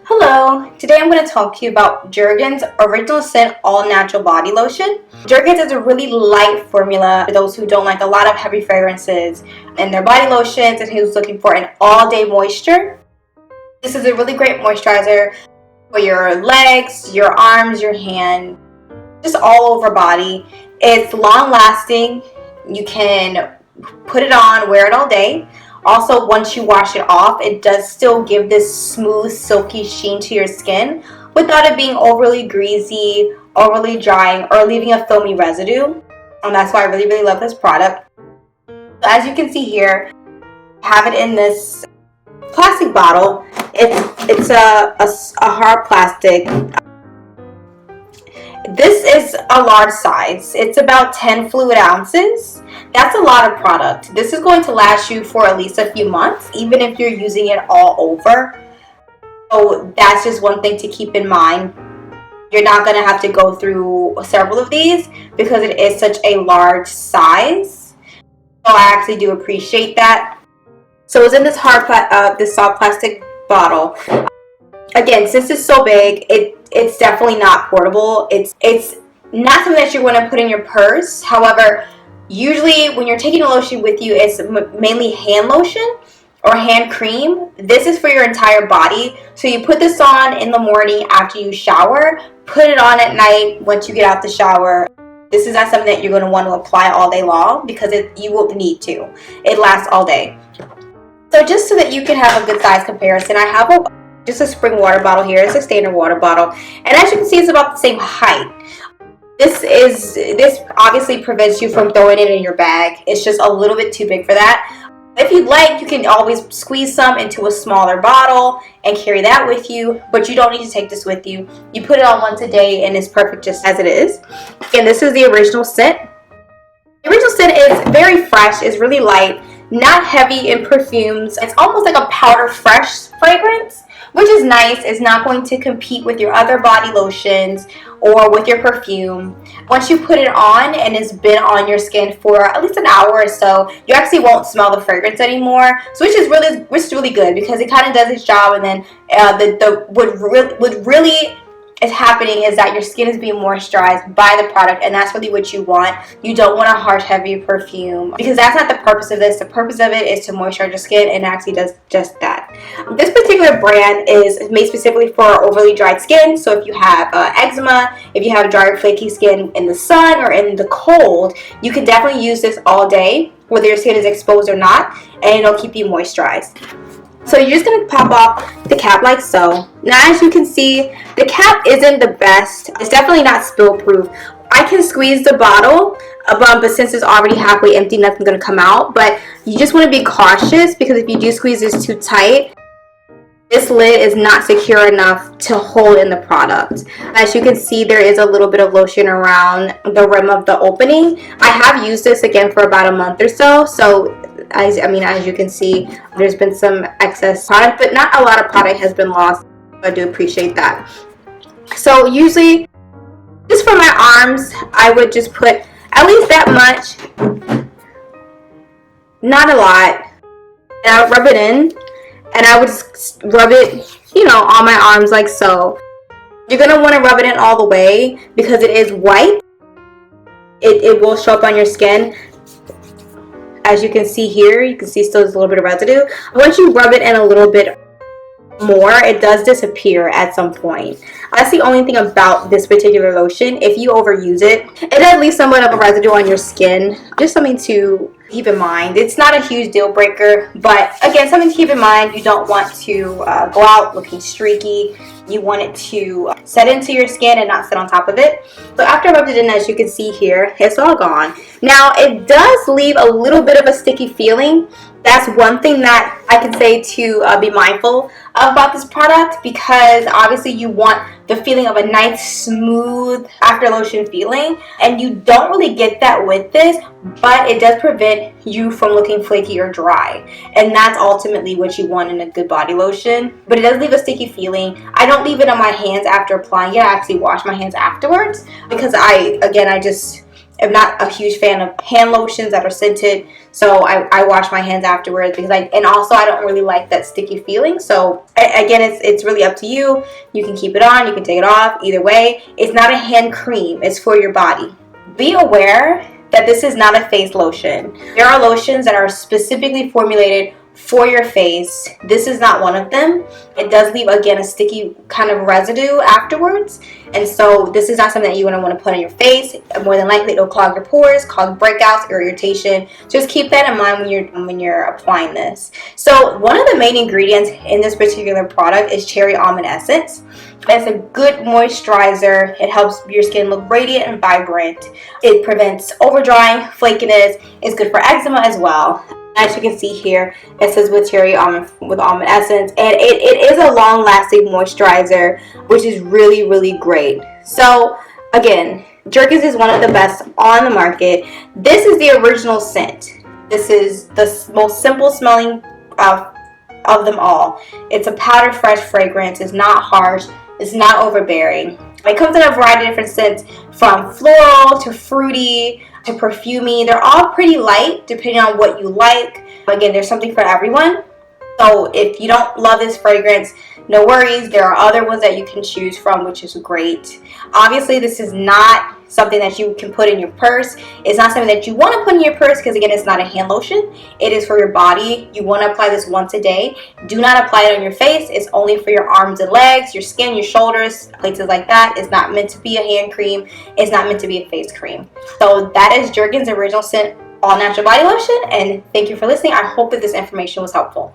Hello, today I'm going to talk to you about Jergens Original Scent All Natural Body Lotion. Jergens is a really light formula for those who don't like a lot of heavy fragrances in their body lotions and who's looking for an all-day moisture. This is a really great moisturizer for your legs, your arms, your hand, just all over body. It's long-lasting. You can put it on, wear it all day. Also, once you wash it off, it does still give this smooth, silky sheen to your skin without it being overly greasy, overly drying, or leaving a filmy residue. And that's why I really love this product. So as you can see here, I have it in this plastic bottle. It's a hard plastic. This is a large size. It's about 10 fluid ounces. That's a lot of product. This is going to last you for at least a few months, even if you're using it all over. So that's just one thing to keep in mind. You're not going to have to go through several of these because it is such a large size. So I actually do appreciate that. So it's in this this soft plastic bottle. Again, since it's so big, it's definitely not portable. It's not something that you're going to put in your purse. However, usually when you're taking a lotion with you, it's mainly hand lotion or hand cream. This is for your entire body. So you put this on in the morning after you shower, put it on at night once you get out the shower. This is not something that you're going to want to apply all day long because you will need to. It lasts all day. So just so that you can have a good size comparison, I have just a spring water bottle here. It's a standard water bottle, and as you can see, it's about the same height. This obviously prevents you from throwing it in your bag. It's just a little bit too big for that. If you'd like, you can always squeeze some into a smaller bottle and carry that with you, but you don't need to take this with you. You put it on once a day and it's perfect just as it is. And this is the original scent. The original scent is very fresh. It's really light, not heavy in perfumes. It's almost like a powder fresh fragrance, which is nice. It's not going to compete with your other body lotions or with your perfume. Once you put it on and it's been on your skin for at least an hour or so, you actually won't smell the fragrance anymore. So which is really good because it kind of does its job, and then what really is happening is that your skin is being moisturized by the product, and that's really what you want. You don't want a harsh, heavy perfume because that's not the purpose of this. The purpose of it is to moisturize your skin, and it actually does just that. This particular brand is made specifically for overly dried skin. So if you have eczema, if you have dry or flaky skin in the sun or in the cold, you can definitely use this all day, whether your skin is exposed or not, and it'll keep you moisturized. So you're just going to pop off the cap like so. Now as you can see, the cap isn't the best. It's definitely not spill proof. I can squeeze the bottle, but since it's already halfway empty, nothing's going to come out. But you just want to be cautious because if you do squeeze this too tight, this lid is not secure enough to hold in the product. As you can see, there is a little bit of lotion around the rim of the opening. I have used this again for about a month or so. So as you can see, there's been some excess product, but not a lot of product has been lost. I do appreciate that. So usually, just for my arms, I would just put at least that much, not a lot, and I would rub it in, and I would just rub it, on my arms like so. You're going to want to rub it in all the way because it is white. It will show up on your skin. As you can see here, you can see still there's a little bit of residue. Once you rub it in a little bit more, it does disappear at some point. That's the only thing about this particular lotion. If you overuse it, it does leave somewhat of a residue on your skin. Just something to keep in mind. It's not a huge deal breaker, but again, something to keep in mind. You don't want to go out looking streaky. You want it to set into your skin and not sit on top of it. So after I rubbed it in, as you can see here, it's all gone. Now it does leave a little bit of a sticky feeling. That's one thing that I can say to be mindful about this product, because obviously you want the feeling of a nice smooth after lotion feeling, and you don't really get that with this, but it does prevent you from looking flaky or dry, and that's ultimately what you want in a good body lotion. But it does leave a sticky feeling. I don't leave it on my hands after applying it. I actually wash my hands afterwards because am not a huge fan of hand lotions that are scented, so I wash my hands afterwards because and also I don't really like that sticky feeling. So again, it's really up to you. You can keep it on, you can take it off, either way. It's not a hand cream, it's for your body. Be aware that this is not a face lotion. There are lotions that are specifically formulated for your face. This is not one of them. It does leave, again, a sticky kind of residue afterwards, and so this is not something that you're going to want to put on your face. More than likely it'll clog your pores, cause breakouts or irritation. Just keep that in mind when you're applying this. So one of the main ingredients in this particular product is Cherry Almond Essence. It's a good moisturizer. It helps your skin look radiant and vibrant. It prevents over drying, flakiness. It's good for eczema as well. As you can see here, it says with almond essence, and it is a long-lasting moisturizer, which is really, really great. So again, Jergens is one of the best on the market. This is the original scent. This is the most simple smelling of them all. It's a powder fresh fragrance. It's not harsh. It's not overbearing. It comes in a variety of different scents, from floral to fruity to perfumey. They're all pretty light depending on what you like. Again, there's something for everyone. So if you don't love this fragrance, no worries. There are other ones that you can choose from, which is great. Obviously, this is not something that you can put in your purse. It's not something that you want to put in your purse because, again, it's not a hand lotion. It is for your body. You want to apply this once a day. Do not apply it on your face. It's only for your arms and legs, your skin, your shoulders, places like that. It's not meant to be a hand cream. It's not meant to be a face cream. So that is Jergens Original Scent All Natural Body Lotion, and thank you for listening. I hope that this information was helpful.